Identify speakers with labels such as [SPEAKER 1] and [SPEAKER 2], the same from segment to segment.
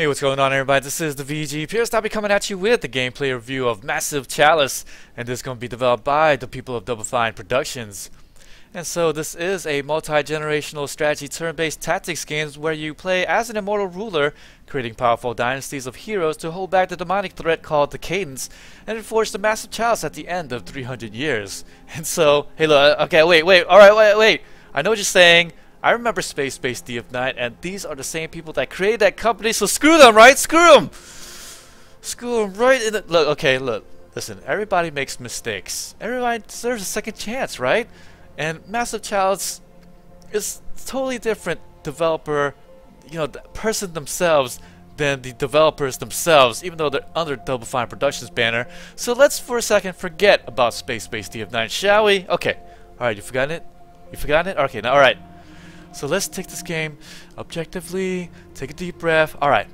[SPEAKER 1] Hey, what's going on, everybody? This is the VG Purist. I'll be coming at you with the gameplay review of Massive Chalice, and this is going to be developed by the people of Double Fine Productions. And so this is a multi-generational strategy turn-based tactics game where you play as an immortal ruler, creating powerful dynasties of heroes to hold back the demonic threat called the Cadence, and enforce the Massive Chalice at the end of 300 years. And so, hey look, okay, wait, alright, wait. I know what you're saying. I remember Space DF9, and these are the same people that created that company, so screw them, right? Screw them! Screw them right in the... Look, listen, everybody makes mistakes. Everybody deserves a second chance, right? And Massive Chalice is totally different developer, the person themselves than the developers themselves, even though they're under Double Fine Productions banner. So let's for a second forget about Space DF9, shall we? Okay. Alright, you forgotten it? You forgotten it? Okay, now alright. So let's take this game objectively, take a deep breath. Alright,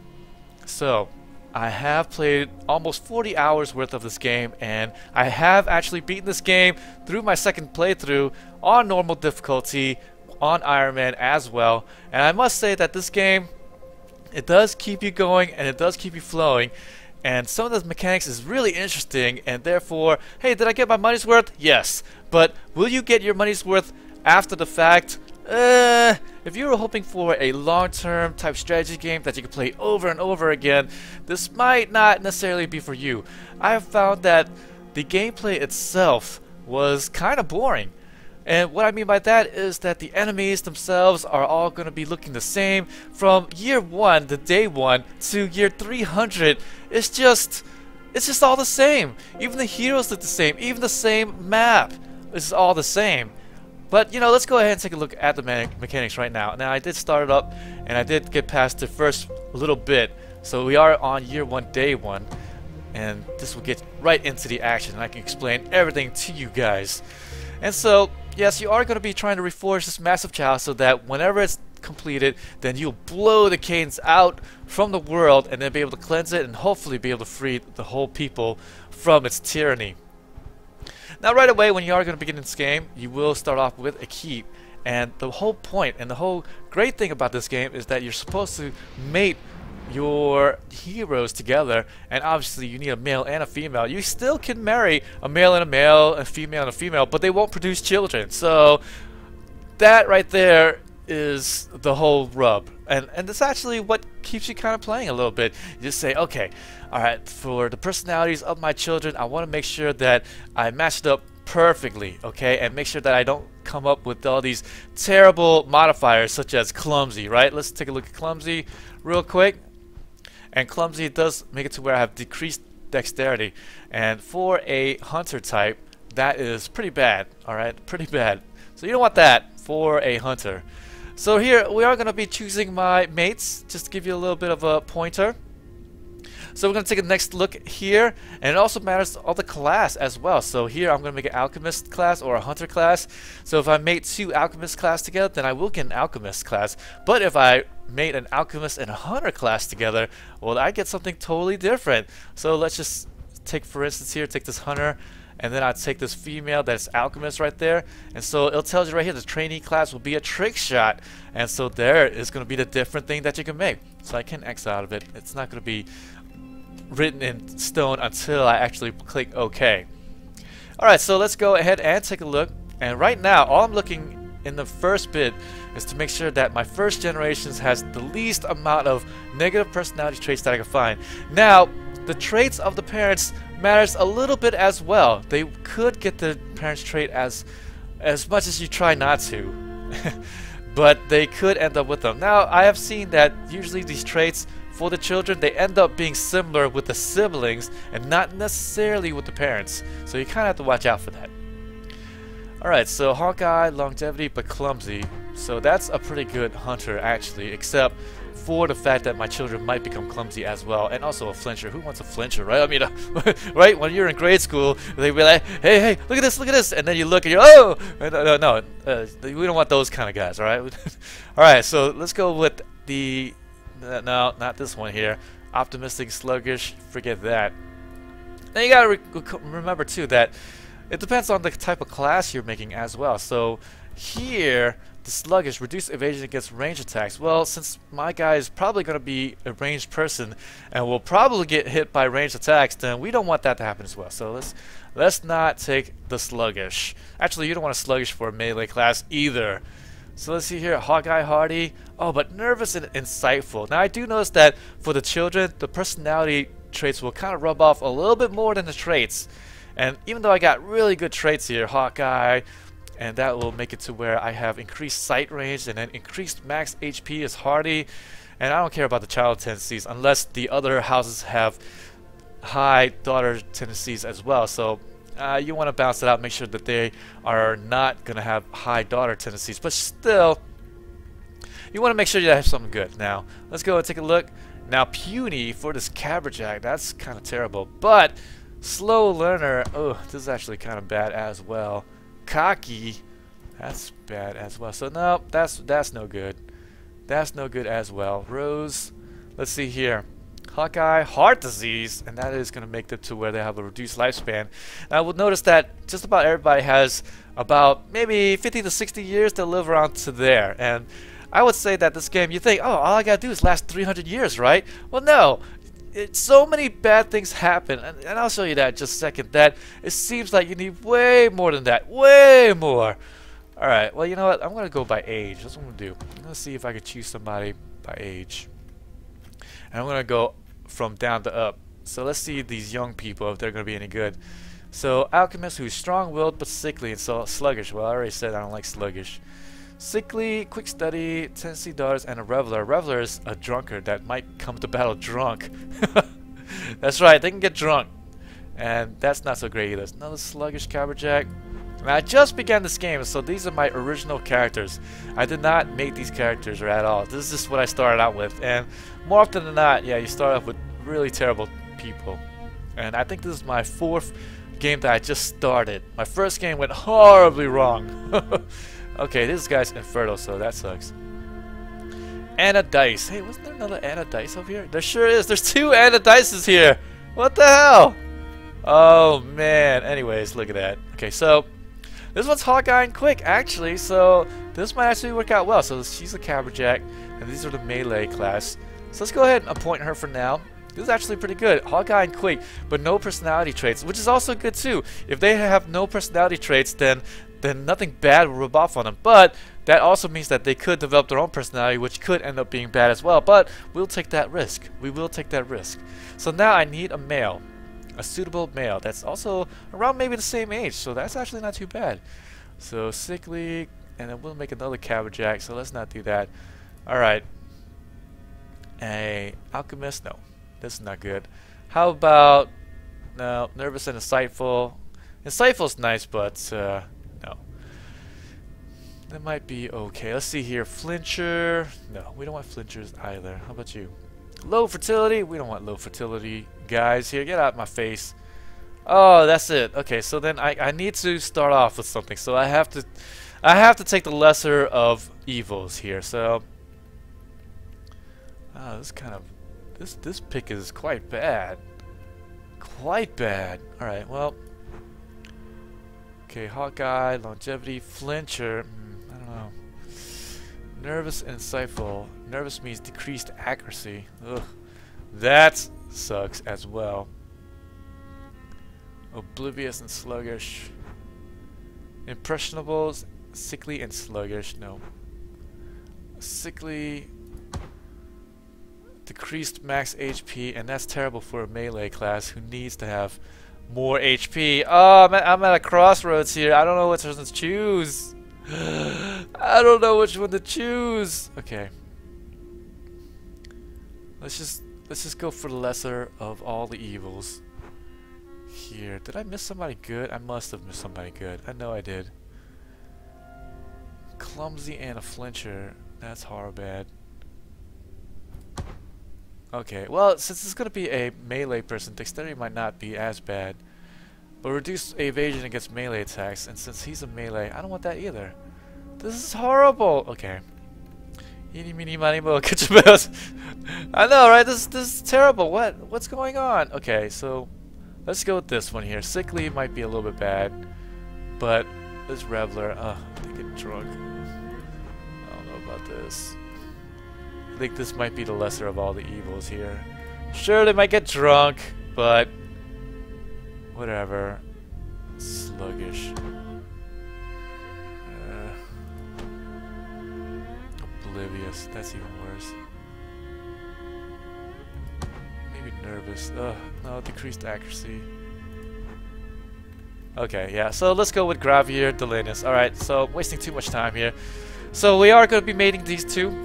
[SPEAKER 1] so I have played almost 40 hours worth of this game, and I have actually beaten this game through my second playthrough on normal difficulty, on Iron Man as well. And I must say that this game, it does keep you going and it does keep you flowing. And some of the mechanics is really interesting, and therefore, hey, did I get my money's worth? Yes. But will you get your money's worth after the fact? If you were hoping for a long-term type strategy game that you can play over and over again, this might not necessarily be for you. I have found that the gameplay itself was kind of boring. And what I mean by that is that the enemies themselves are all going to be looking the same from year 1, the day 1, to year 300. It's just all the same. Even the heroes look the same. Even the same map is all the same. But, let's go ahead and take a look at the mechanics right now. Now, I did start it up, and I did get past the first little bit. So we are on year 1, day 1. And this will get right into the action, and I can explain everything to you guys. And so, yes, you are going to be trying to reforge this Massive Chalice so that whenever it's completed, then you'll blow the Cadence out from the world, and then be able to cleanse it, and hopefully be able to free the whole people from its tyranny. Now right away, when you are going to begin this game, you will start off with a keep, and the whole point and the whole great thing about this game is that you're supposed to mate your heroes together, and obviously you need a male and a female. You still can marry a male and a male, a female and a female, but they won't produce children. So that right there is the whole rub, and it's actually what keeps you kind of playing a little bit. You just say, okay, alright, for the personalities of my children, I want to make sure that I match it up perfectly, okay, and make sure that I don't come up with all these terrible modifiers such as clumsy, right? Let's take a look at clumsy real quick. And clumsy does make it to where I have decreased dexterity, and for a hunter type, that is pretty bad, alright, pretty bad. So you don't want that for a hunter. So here we are going to be choosing my mates, just to give you a little bit of a pointer. So we're going to take a next look here, and it also matters all the class as well. So here I'm going to make an alchemist class or a hunter class. So if I mate 2 alchemist class together, then I will get an alchemist class. But if I mate an alchemist and a hunter class together, well, I get something totally different. So let's just take, for instance here, take this hunter, and then I'll take this female that's alchemist right there. And so it tells you right here the trainee class will be a trick shot. And so there is going to be the different thing that you can make. So I can X out of it. It's not going to be written in stone until I actually click OK. Alright, so let's go ahead and take a look. And right now, all I'm looking in the first bit is to make sure that my first generations has the least amount of negative personality traits that I can find. Now, the traits of the parents matters a little bit as well. They could get the parents trait as much as you try not to. But they could end up with them. Now, I have seen that usually these traits for the children, they end up being similar with the siblings and not necessarily with the parents. So you kind of have to watch out for that. Alright, so Hawkeye, longevity, but clumsy. So that's a pretty good hunter actually, except for the fact that my children might become clumsy as well, and also a flincher. Who wants a flincher, right? I mean, right? When you're in grade school, they'd be like, hey, look at this, and then you look and you're, oh! No, we don't want those kind of guys, alright? Alright, so let's go with the, no, not this one here. Optimistic, sluggish, forget that. Now you gotta remember too that it depends on the type of class you're making as well. So here, The sluggish, reduce evasion against range attacks. Well, since my guy is probably going to be a ranged person and will probably get hit by ranged attacks, then we don't want that to happen as well. So let's not take the sluggish. Actually, you don't want a sluggish for a melee class either. So let's see here, Hawkeye Hardy. Oh, but nervous and insightful. Now I do notice that for the children, the personality traits will kind of rub off a little bit more than the traits. And even though I got really good traits here, Hawkeye, and that will make it to where I have increased sight range and then increased max HP as Hardy. And I don't care about the child tendencies unless the other houses have high daughter tendencies as well. So you want to balance it out, make sure that they are not going to have high daughter tendencies. But still, you want to make sure you have something good. Now, let's go and take a look. Now, puny for this Caberjack, that's kind of terrible. But slow learner, oh, this is actually kind of bad as well. Cocky, that's bad as well. So no, that's no good. That's no good as well. Rose, let's see here. Hawkeye, heart disease, and that is going to make them to where they have a reduced lifespan. Now we'll notice that just about everybody has about maybe 50 to 60 years to live around to there. And I would say that this game, you think, oh, all I gotta do is last 300 years, right? Well, no. So many bad things happen, and I'll show you that in just a second, that it seems like you need way more than that. Way more. Alright, well, you know what? I'm going to go by age. That's what I'm going to do. I'm going to see if I can choose somebody by age. And I'm going to go from down to up. So let's see these young people, if they're going to be any good. So, Alchemist, who's strong-willed but sickly, and so sluggish. Well, I already said I don't like sluggish. Sickly, quick study, tendency daughters, and a reveler. A reveler is a drunkard that might come to battle drunk. That's right, they can get drunk. And that's not so great either. Another sluggish Caberjack. Now, I just began this game, so these are my original characters. I did not make these characters at all. This is just what I started out with. And more often than not, yeah, you start off with really terrible people. And I think this is my 4th game that I just started. My first game went horribly wrong. Okay, this guy's infertile, so that sucks. Anna Dice. Hey, wasn't there another Anna Dice over here? There sure is. There's 2 Anna Dices here. What the hell? Oh, man. Anyways, look at that. Okay, so this one's Hawkeye and quick, actually. So this might actually work out well. So she's a Caberjack, and these are the melee class. So let's go ahead and appoint her for now. This is actually pretty good. Hawkeye and quick, but no personality traits, which is also good too. If they have no personality traits, then nothing bad will rub off on them. But that also means that they could develop their own personality, which could end up being bad as well. But we'll take that risk. We will take that risk. So now I need a male. A suitable male that's also around maybe the same age. So that's actually not too bad. So sickly, and then we'll make another Caberjack. So let's not do that. Alright. A alchemist? No. This is not good. How about... No. Nervous and insightful. Insightful's nice, but... no. That might be okay. Let's see here. Flincher. No, we don't want flinchers either. How about you? Low fertility. We don't want low fertility guys here. Get out of my face. Oh, that's it. Okay, so then I need to start off with something. So I have to take the lesser of evils here. So this kind of this pick is quite bad. Quite bad. All right. Well. Okay, Hawkeye, longevity, flincher. I don't know. Nervous and insightful. Nervous means decreased accuracy. Ugh. That sucks as well. Oblivious and sluggish. Impressionables, sickly and sluggish. No. Sickly, decreased max HP, and that's terrible for a melee class who needs to have more HP. Oh, man, I'm at a crossroads here. I don't know which one to choose. I don't know which one to choose. Okay. Let's just go for the lesser of all the evils. Here. Did I miss somebody good? I must have missed somebody good. I know I did. Clumsy and a flincher. That's horrible bad. Okay, well, since it's going to be a melee person, dexterity might not be as bad. But reduce evasion against melee attacks, and since he's a melee, I don't want that either. This is horrible! Okay. Eeny, meeny, miny, mo, catch your bells. I know, right? This is terrible. What's going on? Okay, so let's go with this one here. Sickly might be a little bit bad, but this Reveler, they get drunk. this. I think this might be the lesser of all the evils here. Sure, they might get drunk, but whatever. Sluggish. Oblivious. That's even worse. Maybe nervous. Ugh, no, decreased accuracy. Okay, yeah, so let's go with Gravier Delanus. Alright, so wasting too much time here. So we are going to be mating these two.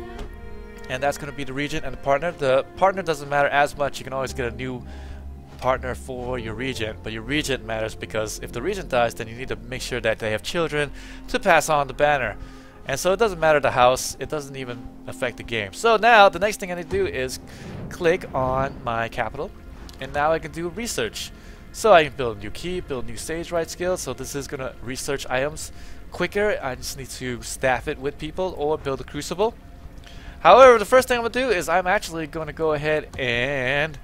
[SPEAKER 1] And that's going to be the regent and the partner. The partner doesn't matter as much. You can always get a new partner for your regent. But your regent matters because if the regent dies, then you need to make sure that they have children to pass on the banner. And so it doesn't matter the house. It doesn't even affect the game. So now the next thing I need to do is click on my capital. And now I can do research. So I can build a new key, build a new sage right skill. So this is going to research items quicker. I just need to staff it with people or build a crucible. However, the first thing I'm going to do is I'm actually going to go ahead and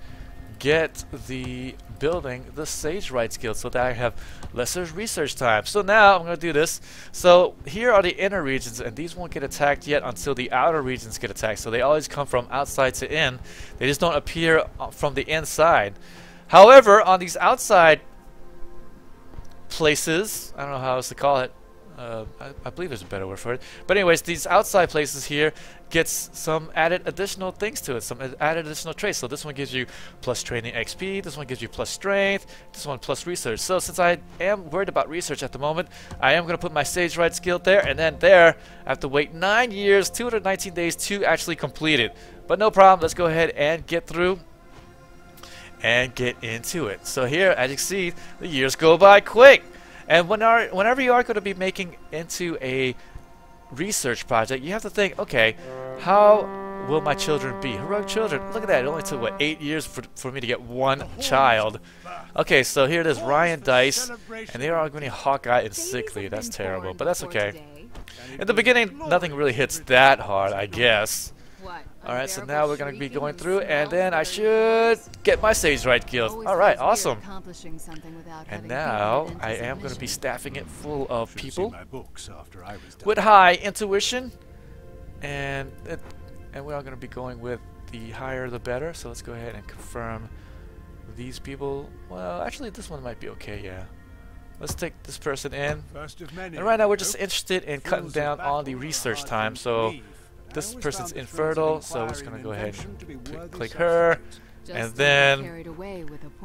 [SPEAKER 1] get the building the sage right skill so that I have lesser research time. So now I'm going to do this. So here are the inner regions, and these won't get attacked yet until the outer regions get attacked. So they always come from outside to in. They just don't appear from the inside. However, on these outside places, I don't know how else to call it. I believe there's a better word for it. But anyways, these outside places here gets some added additional things to it, some added additional traits. So this one gives you plus training XP, this one gives you plus strength, this one plus research. So since I am worried about research at the moment, I am going to put my sage right skill there, and then there I have to wait 9 years, 219 days to actually complete it. But no problem, let's go ahead and get through and get into it. So here, as you see, the years go by quick. And whenever you are going to be making into a research project, you have to think, okay, how will my children be? Heroic children. Look at that. It only took, what, 8 years for me to get one child. Okay, so here it is, Ryan Dice. And they are going to Hawkeye and Sickly. That's terrible, but that's okay. In the beginning, nothing really hits that hard, I guess. Alright, so now we're going to be going through, and then I should get my sage right guild. Alright, awesome. And now I am going to be staffing it full of people with high intuition, and we are going to be going with the higher the better. So let's go ahead and confirm these people. Well, actually this one might be okay, yeah. Let's take this person in. And right now we're just interested in cutting down on the research time. So this person's infertile, so we're just going to go ahead and click her. And then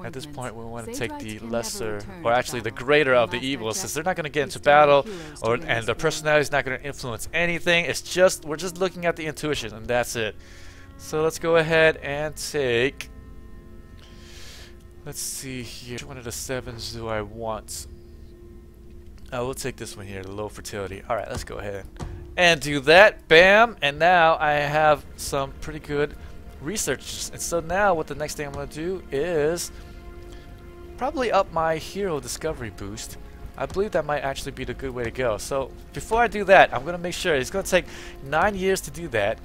[SPEAKER 1] at this point we want to take the lesser, or actually the greater of the evils, since they're not going to get into battle, and the personality is not going to influence anything. It's just, we're just looking at the intuition, and that's it. So let's go ahead and take, let's see here, which one of the 7s do I want? We'll take this one here, the low fertility. Alright, let's go ahead and do that. Bam! And now I have some pretty good research. And so now what the next thing I'm going to do is probably up my hero discovery boost. I believe that might actually be the good way to go. So before I do that, I'm going to make sure it's going to take 9 years to do that.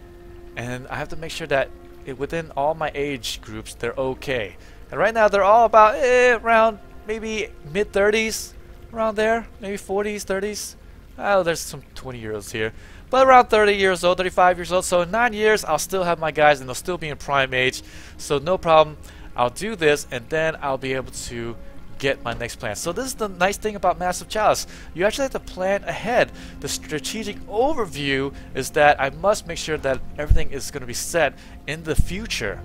[SPEAKER 1] And I have to make sure that within all my age groups, they're okay. And right now they're all about around maybe mid-30s, around there, maybe 40s, 30s. Oh, there's some 20-year-olds here. But around 30 years old, 35 years old. So in 9 years, I'll still have my guys and they'll still be in prime age. So no problem. I'll do this and then I'll be able to get my next plan. So this is the nice thing about Massive Chalice. You actually have to plan ahead. The strategic overview is that I must make sure that everything is going to be set in the future.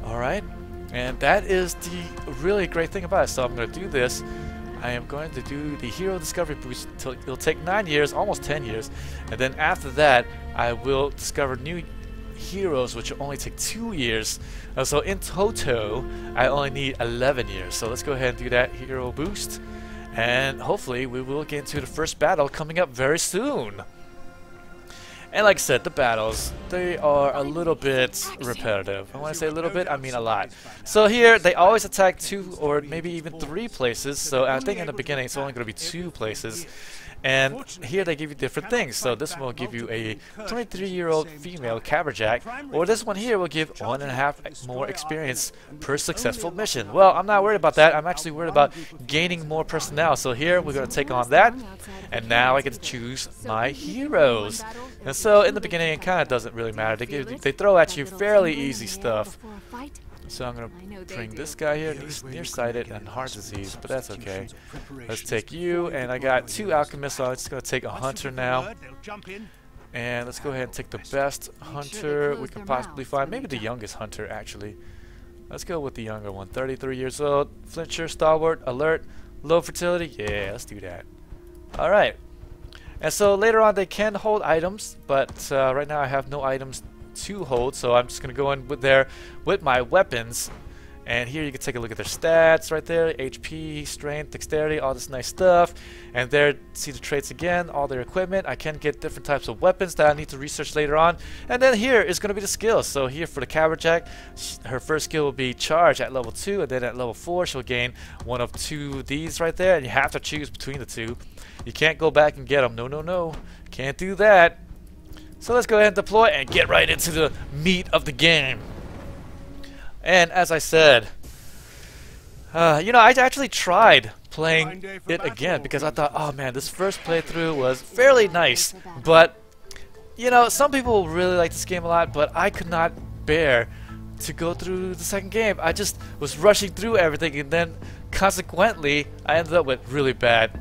[SPEAKER 1] Alright? And that is the really great thing about it. So I'm going to do this. I am going to do the hero discovery boost until it'll take 9 years, almost 10 years, and then after that I will discover new heroes, which will only take 2 years. So in total I only need 11 years. So let's go ahead and do that hero boost, and hopefully we will get into the first battle coming up very soon. And like I said, the battles, they are a little bit repetitive. And when I say a little bit, I mean a lot. So here, they always attack 2 or maybe even 3 places. So I think in the beginning it's only going to be 2 places. And here they give you different things. So this one will give you a 23-year-old female caberjack, or this one here will give 1.5 more experience per successful mission. Well, I'm not worried about that. I'm actually worried about gaining more personnel. So here we're going to take on that, and now I get to choose my heroes. And so in the beginning it kind of doesn't really matter. They throw at you fairly easy stuff. So I'm going to bring this guy here. He's nearsighted and heart disease, but that's okay. Let's take you, and I got 2 alchemists, so I'm just going to take a hunter now. And let's go ahead and take the best hunter we can possibly find. Maybe the youngest hunter, actually. Let's go with the younger one. 33 years old, flincher, stalwart, alert, low fertility. Yeah, let's do that. Alright. And so later on they can hold items, but right now I have no items to hold, so I'm just gonna go in with my weapons. And here you can take a look at their stats right there: HP, strength, dexterity, all this nice stuff. And there, see the traits again, all their equipment. I can get different types of weapons that I need to research later on. And then here is going to be the skills. So here for the caberjack, her first skill will be charge at level 2, and then at level 4 she'll gain one of 2 of these right there, and you have to choose between the 2. You can't go back and get them. No, can't do that. So let's go ahead and deploy and get right into the meat of the game. And as I said, you know, I actually tried playing it again because I thought, oh man, this first playthrough was fairly nice. But, you know, some people really like this game a lot, but I could not bear to go through the second game. I just was rushing through everything, and then consequently, I ended up with really bad,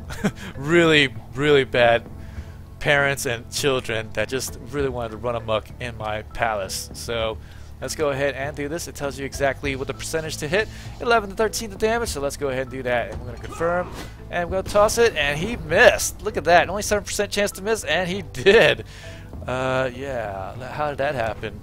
[SPEAKER 1] really bad parents and children that just really wanted to run amok in my palace. So let's go ahead and do this. It tells you exactly what the percentage to hit, 11 to 13 the damage, so let's go ahead and do that. And we're going to confirm, and we're going to toss it, and he missed. Look at that, only 7% chance to miss, and he did. Yeah, how did that happen?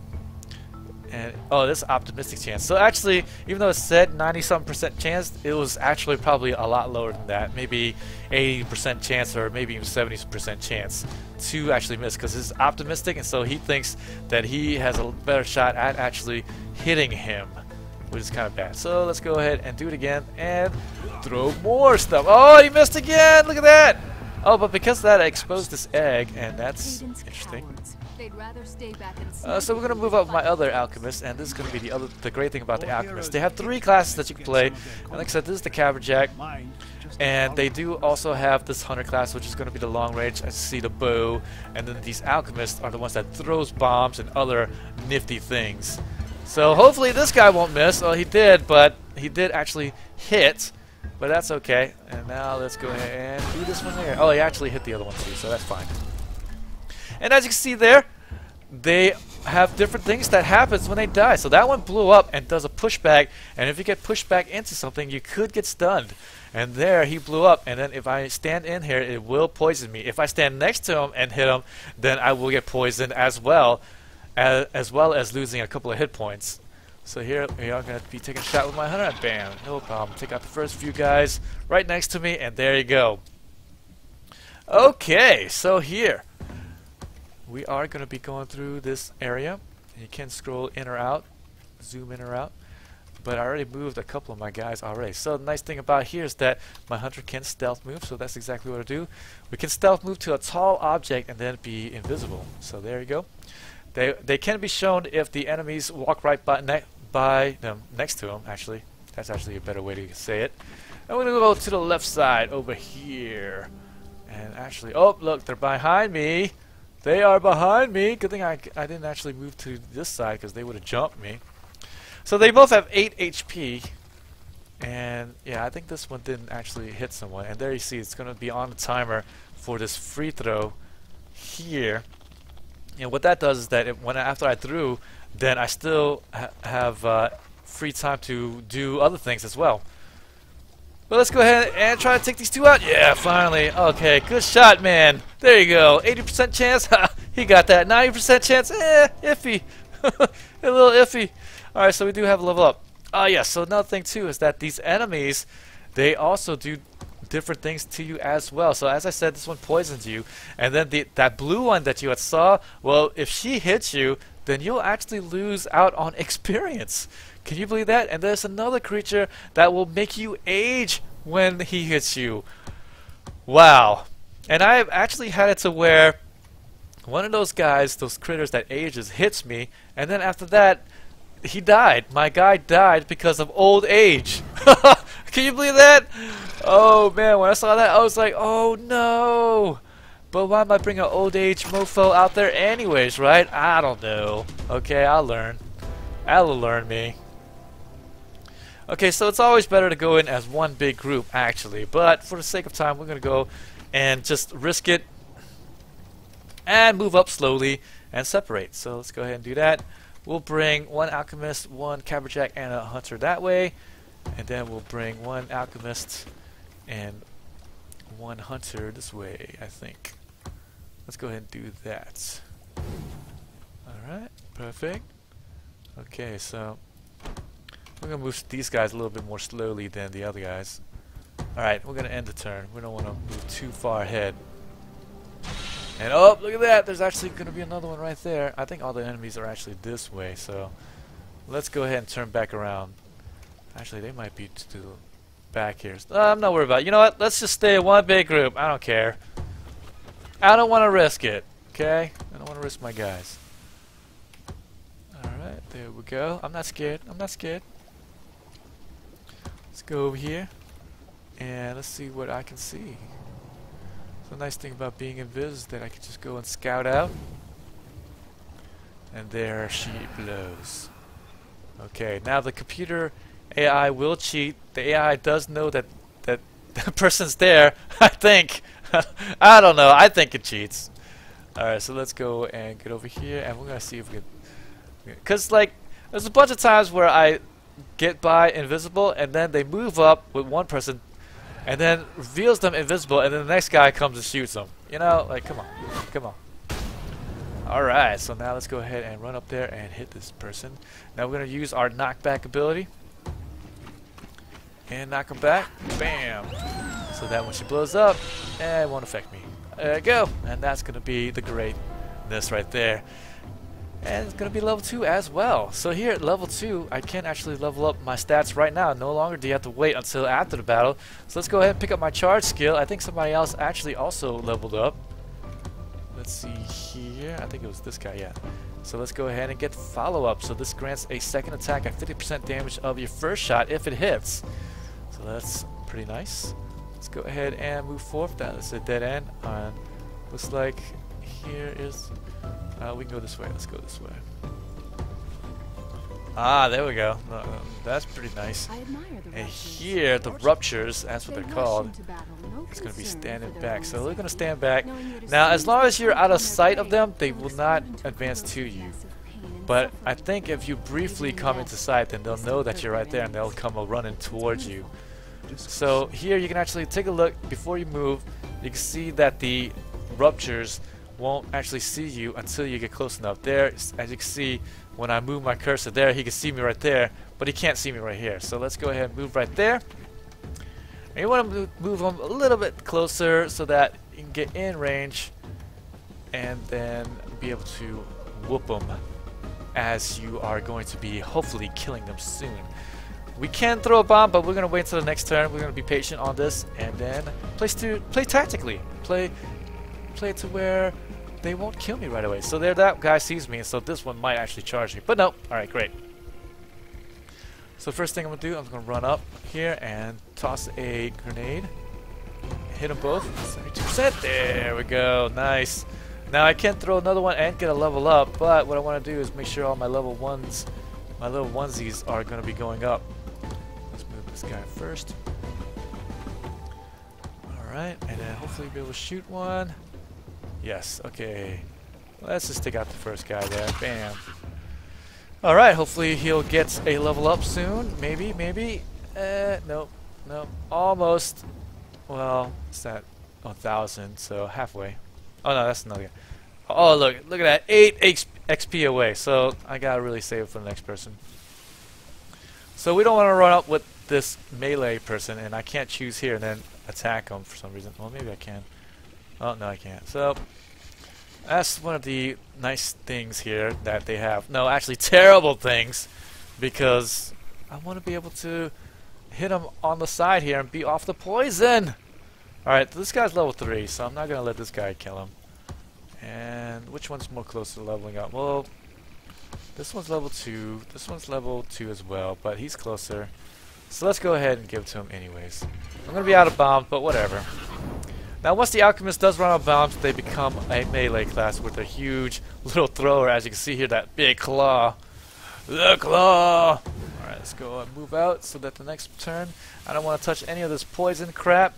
[SPEAKER 1] And oh, this optimistic chance. So actually, even though it said 90-something% chance, it was actually probably a lot lower than that. Maybe 80% chance, or maybe even 70% chance to actually miss, because it's optimistic, and so he thinks that he has a better shot at actually hitting him, which is kind of bad. So let's go ahead and do it again and throw more stuff. Oh, he missed again! Look at that! Oh, but because of that, I exposed this egg, and that's interesting. So we're going to move up my other alchemist, and this is going to be the great thing about the alchemist. They have 3 classes that you can play, and like I said, this is the caberjack, and they do also have this hunter class, which is going to be the long range. I see the bow, and then these alchemists are the ones that throws bombs and other nifty things. So hopefully this guy won't miss. Oh, he did, but he did actually hit, but that's okay. And now let's go ahead and do this one here. Oh, he actually hit the other one too, so that's fine. And as you can see there, they have different things that happens when they die. So that one blew up and does a pushback, and if you get pushed back into something, you could get stunned. And there he blew up, and then if I stand in here, it will poison me. If I stand next to him and hit him, then I will get poisoned as well as losing a couple of hit points. So here we are going to be taking a shot with my hunter, and bam, no problem. Take out the first few guys right next to me, and there you go. Okay, so here we are going to be going through this area. You can scroll in or out, zoom in or out, but I already moved a couple of my guys already. So the nice thing about here is that my hunter can stealth move, so that's exactly what I do. We can stealth move to a tall object and then be invisible. So there you go. They can be shown if the enemies walk right by them, next to them, actually. That's actually a better way to say it. I'm going to go to the left side over here. And actually, oh, look, they're behind me. They are behind me. Good thing I didn't actually move to this side, because they would have jumped me. So they both have 8 HP. And yeah, I think this one didn't actually hit someone. And there you see, it's going to be on the timer for this free throw here. And what that does is that after I threw, then I still have free time to do other things as well. But let's go ahead and try to take these 2 out. Yeah, finally. Okay, good shot, man. There you go. 80% chance. Ha, he got that. 90% chance. Iffy. A little iffy. Alright, so we do have a level up. Oh, yeah, so another thing, too, is that these enemies, they also do different things to you as well. So as I said, this one poisons you. And then that blue one that you had saw, well, if she hits you, then you'll actually lose out on experience. Can you believe that? And there's another creature that will make you age when he hits you. Wow. And I've actually had it to where one of those guys, those critters that ages, hits me, and then after that, he died. My guy died because of old age. Can you believe that? Oh man, when I saw that, I was like, oh no. But why am I bringing an old age mofo out there anyways, right? I don't know. Okay, I'll learn. That'll learn me. Okay, so it's always better to go in as one big group, actually. But for the sake of time, we're going to go and just risk it and move up slowly and separate. So let's go ahead and do that. We'll bring one alchemist, one caberjack, and a hunter that way. And then we'll bring one alchemist and one hunter this way, I think. Let's go ahead and do that. Alright, perfect. Okay, so we're going to move these guys a little bit more slowly than the other guys. Alright, we're going to end the turn. We don't want to move too far ahead. And oh, look at that! There's actually going to be another one right there. I think all the enemies are actually this way, so let's go ahead and turn back around. Actually, they might be to the back here. I'm not worried about it. You know what? Let's just stay in one big group. I don't care. I don't want to risk it. Okay? I don't want to risk my guys. Alright, there we go. I'm not scared. I'm not scared. Let's go over here and let's see what I can see. The nice thing about being invis is that I can just go and scout out. And there she blows. Okay, now the computer AI will cheat. The AI does know that the person's there, I think. I don't know, I think it cheats. Alright, so let's go and get over here and we're gonna see if we can, because like there's a bunch of times where I get by invisible and then they move up with one person and then reveals them invisible, and then the next guy comes and shoots them. You know, like, come on. Come on. Alright, so now let's go ahead and run up there and hit this person. Now we're going to use our knockback ability. And knock him back. Bam! So that when she blows up, it won't affect me. There you go! And that's going to be the greatness right there. And it's going to be level 2 as well. So here at level 2, I can actually level up my stats right now. No longer do you have to wait until after the battle. So let's go ahead and pick up my charge skill. I think somebody else actually also leveled up. Let's see here. I think it was this guy, yeah. So let's go ahead and get follow-up. So this grants a second attack at 50% damage of your first shot if it hits. So that's pretty nice. Let's go ahead and move forward. That is a dead end. Looks like here is... we can go this way. Let's go this way. Ah, there we go. That's pretty nice. And here, the ruptures, that's what they're called. It's going to be standing back. So we're going to stand back. Now, as long as you're out of sight of them, they will not advance to you. But I think if you briefly come into sight, then they'll know that you're right there and they'll come running towards you. So here, you can actually take a look before you move. You can see that the ruptures won't actually see you until you get close enough. There, as you can see, when I move my cursor there, he can see me right there, but he can't see me right here. So let's go ahead and move right there. And you want to move him a little bit closer so that you can get in range and then be able to whoop them as you are going to be hopefully killing them soon. We can throw a bomb, but we're going to wait until the next turn. We're going to be patient on this and then play tactically. Play it to where they won't kill me right away. So there, that guy sees me, and so this one might actually charge me. But no. Alright, great. So first thing I'm going to do, I'm going to run up here and toss a grenade. Hit them both. 72%. There we go. Nice. Now I can throw another one and get a level up, but what I want to do is make sure all my level ones, my little onesies are going to be going up. Let's move this guy first. Alright, and then hopefully be able to shoot one. Yes, okay. Let's just take out the first guy there. Bam. Alright, hopefully he'll get a level up soon. Maybe, maybe. Nope, nope. Almost. Well, it's at 1,000, so halfway. Oh no, that's another guy. Oh, look at that. 8 XP away. So I gotta really save it for the next person. So we don't want to run up with this melee person, and I can't choose here and then attack him for some reason. Well, maybe I can. Oh, no, I can't. So, that's one of the nice things here that they have. No, actually terrible things, because I want to be able to hit them on the side here and be off the poison. Alright, this guy's level 3, so I'm not gonna let this guy kill him. And which one's more close to leveling up? Well, this one's level 2, this one's level 2 as well, but he's closer. So let's go ahead and give it to him anyways. I'm gonna be out of bombs, but whatever. Now once the alchemist does run out of bombs, they become a melee class with a huge little thrower. As you can see here, that big claw. The claw! Alright, let's go and move out so that the next turn I don't want to touch any of this poison crap.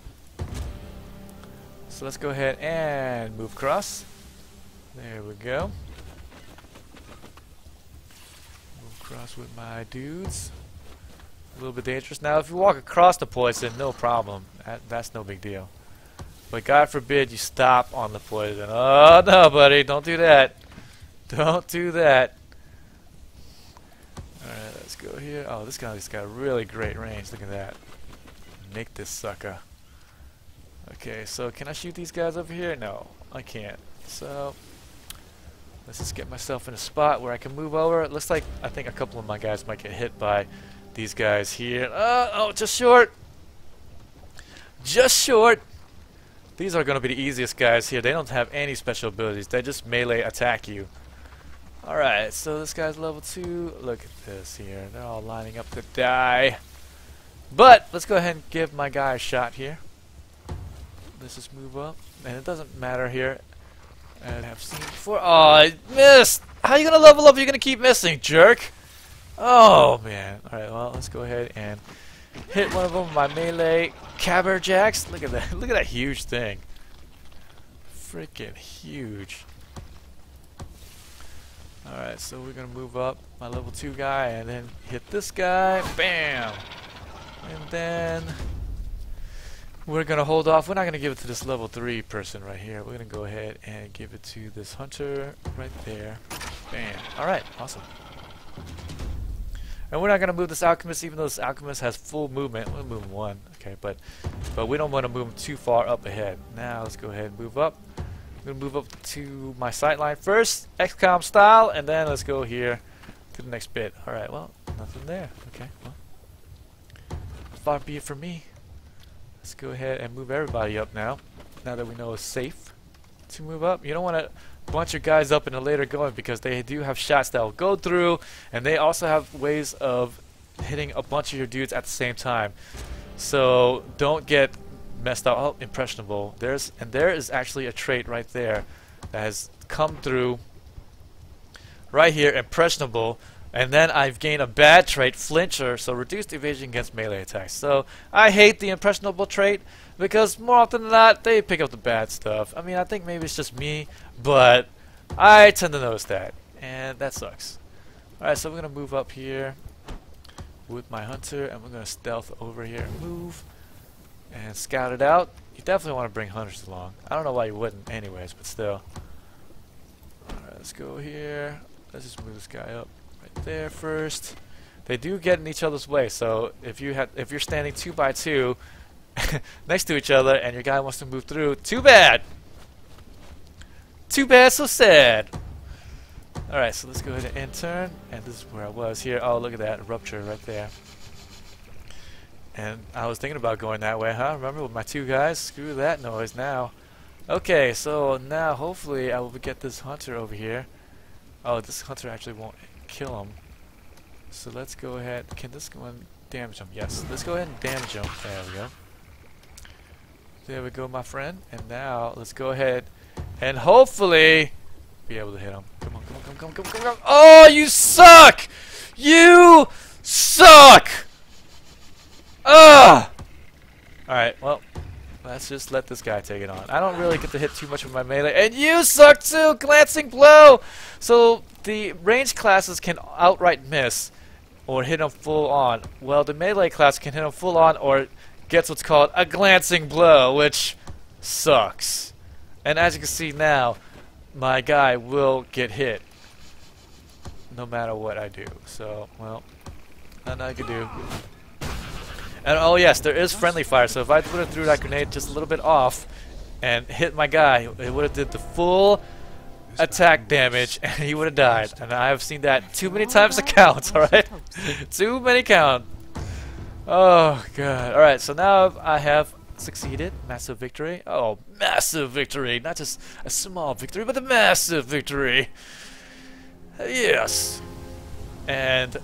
[SPEAKER 1] So let's go ahead and move across. There we go. Move across with my dudes. A little bit dangerous. Now if you walk across the poison, no problem. That's no big deal. But God forbid you stop on the poison. Oh no, buddy, don't do that. Don't do that. Alright, let's go here. Oh, this guy's got really great range. Look at that. Nick this sucker. Okay, so can I shoot these guys over here? No, I can't. So let's just get myself in a spot where I can move over. It looks like I think a couple of my guys might get hit by these guys here. Oh, just short. Just short. These are going to be the easiest guys here. They don't have any special abilities. They just melee attack you. Alright, so this guy's level 2. Look at this here. They're all lining up to die. But let's go ahead and give my guy a shot here. Let's just move up. And it doesn't matter here. And I've seen before. Oh, I missed! How are you going to level up if you're going to keep missing, jerk? Oh, man. Alright, well, let's go ahead and hit one of them with my melee caberjacks. Look at that. Look at that huge thing. Freaking huge. Alright, so we're going to move up my level 2 guy and then hit this guy. Bam! And then we're going to hold off. We're not going to give it to this level 3 person right here. We're going to go ahead and give it to this hunter right there. Bam. Alright, awesome. And we're not going to move this alchemist, even though this alchemist has full movement. We'll move him 1, okay, but we don't want to move him too far up ahead. Now let's go ahead and move up. I'm going to move up to my sight line first, XCOM style, and then let's go here to the next bit. Alright, well, nothing there. Okay, well, far be it from me. Let's go ahead and move everybody up now that we know it's safe to move up. You don't want to bunch your guys up in a later going because they do have shots that will go through, and they also have ways of hitting a bunch of your dudes at the same time. So don't get messed up. Oh, impressionable. There is actually a trait right there that has come through right here, impressionable, and then I've gained a bad trait, flincher, so reduced evasion against melee attacks. So I hate the impressionable trait because more often than not they pick up the bad stuff. I mean, I think maybe it's just me, but I tend to notice that, and that sucks. Alright, so we're going to move up here with my hunter, and we're going to stealth over here and move and scout it out. You definitely want to bring hunters along. I don't know why you wouldn't anyways, but still. Alright, let's go here. Let's just move this guy up right there first. They do get in each other's way, so if you're standing 2 by 2 next to each other and your guy wants to move through, too bad! Too bad, so sad! Alright, so let's go ahead and end turn, and this is where I was here. Oh, look at that rupture right there. And I was thinking about going that way, huh? Remember with my 2 guys? Screw that noise now. Okay, so now hopefully I will get this hunter over here. Oh, this hunter actually won't kill him. So let's go ahead. Can this go and damage him? Yes. Let's go ahead and damage him. There we go. There we go, my friend. And now let's go ahead and hopefully be able to hit him. Come on, come on, come on, come on, come on, come on. Oh, you suck! You suck! Ugh! Alright, well, let's just let this guy take it on. I don't really get to hit too much with my melee. And you suck too! Glancing blow! So the range classes can outright miss or hit him full on. Well, the melee class can hit him full on or gets what's called a glancing blow, which sucks. And as you can see now, my guy will get hit no matter what I do. So, well, nothing I can do. And oh yes, there is friendly fire, so if I would have threw that grenade just a little bit off and hit my guy, it would have did the full attack damage and he would have died. And I have seen that too many times to count, alright? Too many count. Oh god. Alright, so now I have succeeded. Massive victory. Oh, massive victory. Not just a small victory, but a massive victory. Yes. And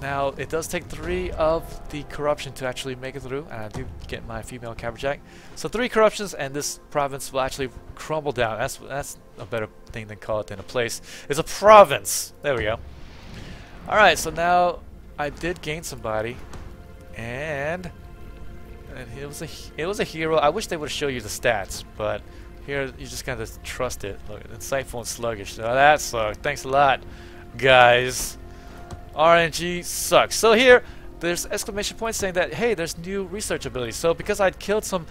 [SPEAKER 1] now it does take 3 of the corruption to actually make it through. And I do get my female caberjack. So 3 corruptions and this province will actually crumble down. That's a better thing than call it than a place. It's a province. There we go. Alright, so now I did gain somebody. And it was a hero. I wish they would show you the stats, but here you just gotta trust it. Look, insightful and sluggish. Oh, that sucks. Thanks a lot, guys. RNG sucks. So here, there's exclamation points saying that hey, there's new research abilities. So because I'd killed some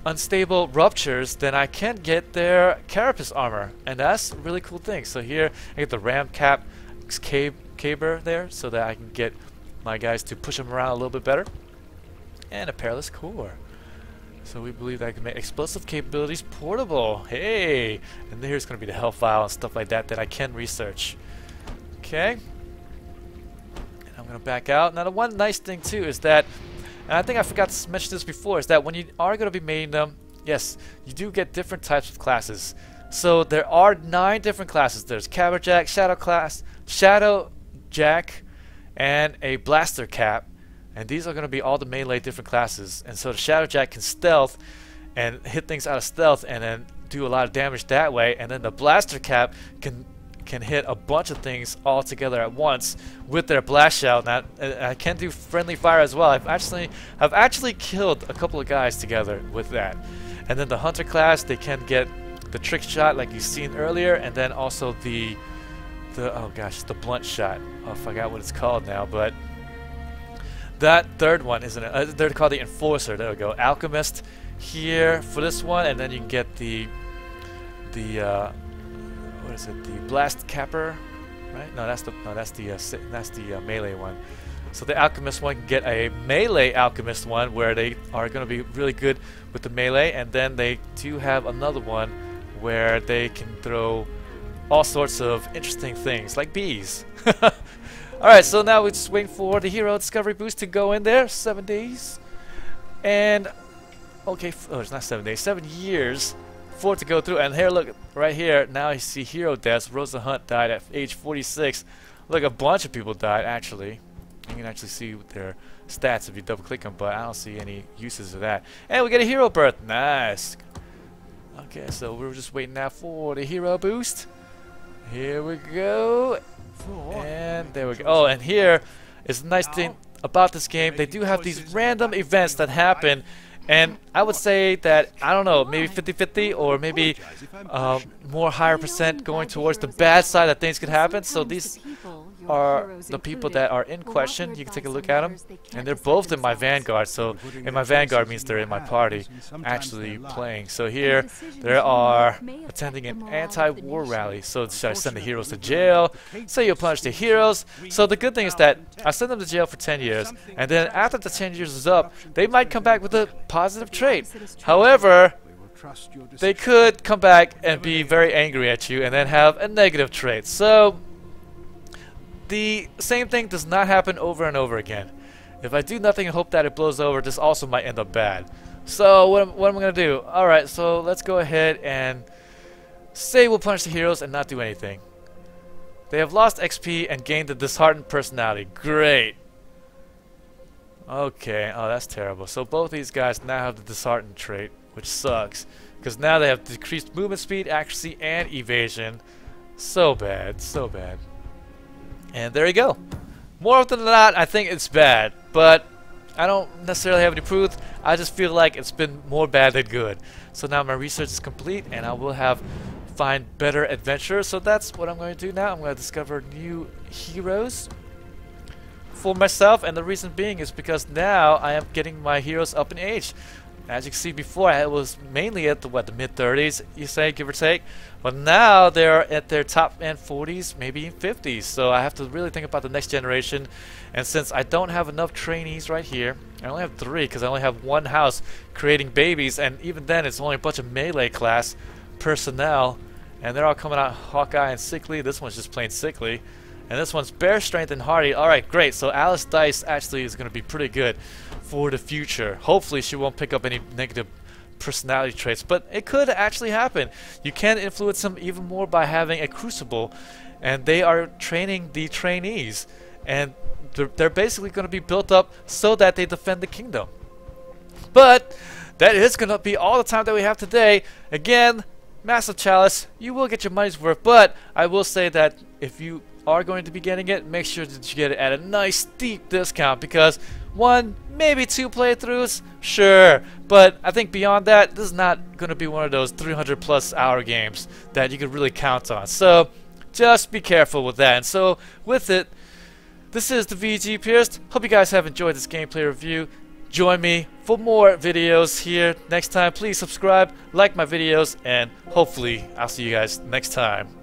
[SPEAKER 1] unstable ruptures, then I can get their carapace armor, and that's a really cool thing. So here I get the ram cap caber there, so that I can get my guys to push them around a little bit better, and a perilous core. So we believe that I can make explosive capabilities portable. Hey, and here's going to be the health vial and stuff like that that I can research. Okay, and I'm going to back out. Now the one nice thing too is that, and I think I forgot to mention this before, is that when you are going to be making them, yes, you do get different types of classes. So there are 9 different classes. There's Caberjack, Shadow Jack, and a Blaster Cap. And these are going to be all the melee different classes. And so the Shadow Jack can stealth and hit things out of stealth and then do a lot of damage that way. And then the Blaster Cap can hit a bunch of things all together at once with their blast shout. And I can do friendly fire as well. I've actually killed a couple of guys together with that. And then the Hunter class, they can get the trick shot like you've seen earlier, and then also the oh gosh, the blunt shot. Oh, I forgot what it's called now, but that third one isn't it? They're called the Enforcer. There we go. Alchemist here for this one, and then you can get the what is it? The Blast Capper, right? No, that's the melee one. So the Alchemist one can get a melee Alchemist one where they are going to be really good with the melee, and then they do have another one where they can throw all sorts of interesting things like bees. Alright, so now we're just waiting for the hero discovery boost to go in there. 7 days. And okay, oh, it's not 7 days, 7 years for it to go through. And here, look, right here, now you see hero deaths. Rosa Hunt died at age 46. Look, a bunch of people died actually. You can actually see their stats if you double click them, but I don't see any uses of that. And we get a hero birth. Nice. Okay, so we're just waiting now for the hero boost. Here we go. And there we go. Oh, and here is the nice thing about this game. They do have these random events that happen. And I would say that, I don't know, maybe 50-50 or maybe more higher percent going towards the bad side that things could happen. So these are the people that are in question. You can take a look at them. And they're both in my vanguard. So in my vanguard means they're in my party actually playing. So here they are attending an anti-war rally. So should I send the heroes to jail? Say you'll punish the heroes. So the good thing is that I send them to jail for 10 years. And then after the 10 years is up, they might come back with a positive trait. However, they could come back and be very angry at you and then have a negative trait. So the same thing does not happen over and over again. If I do nothing and hope that it blows over, this also might end up bad. So what am I going to do? Alright, so let's go ahead and say we'll punish the heroes and not do anything. They have lost XP and gained a disheartened personality. Great. Okay, oh that's terrible. So both these guys now have the disheartened trait, which sucks. Because now they have decreased movement speed, accuracy, and evasion. So bad, so bad. And there you go. More often than not, I think it's bad. But I don't necessarily have any proof. I just feel like it's been more bad than good. So now my research is complete, and I will find better adventurers. So that's what I'm going to do now. I'm going to discover new heroes for myself, and the reason being is because now I am getting my heroes up in age. As you can see before, I was mainly at the mid-30s, you say, give or take. But now they're at their top end 40s, maybe 50s. So I have to really think about the next generation. And since I don't have enough trainees right here, I only have 3 because I only have 1 house creating babies, and even then it's only a bunch of melee class personnel, and they're all coming out Hawkeye and sickly. This one's just plain sickly. And this one's bear strength and hardy. Alright, great. So Alice Dice actually is going to be pretty good for the future. Hopefully she won't pick up any negative personality traits, but it could actually happen. You can influence them even more by having a crucible, and they are training the trainees, and they're basically going to be built up so that they defend the kingdom. But that is going to be all the time that we have today. Again, Massive Chalice, you will get your money's worth, but I will say that if you are going to be getting it, make sure that you get it at a nice steep discount, because 1, maybe 2 playthroughs, sure, but I think beyond that, this is not going to be one of those 300+ hour games that you can really count on. So just be careful with that. And so with it, this is the VG Purist. Hope you guys have enjoyed this gameplay review. Join me for more videos here next time. Please subscribe, like my videos, and hopefully I'll see you guys next time.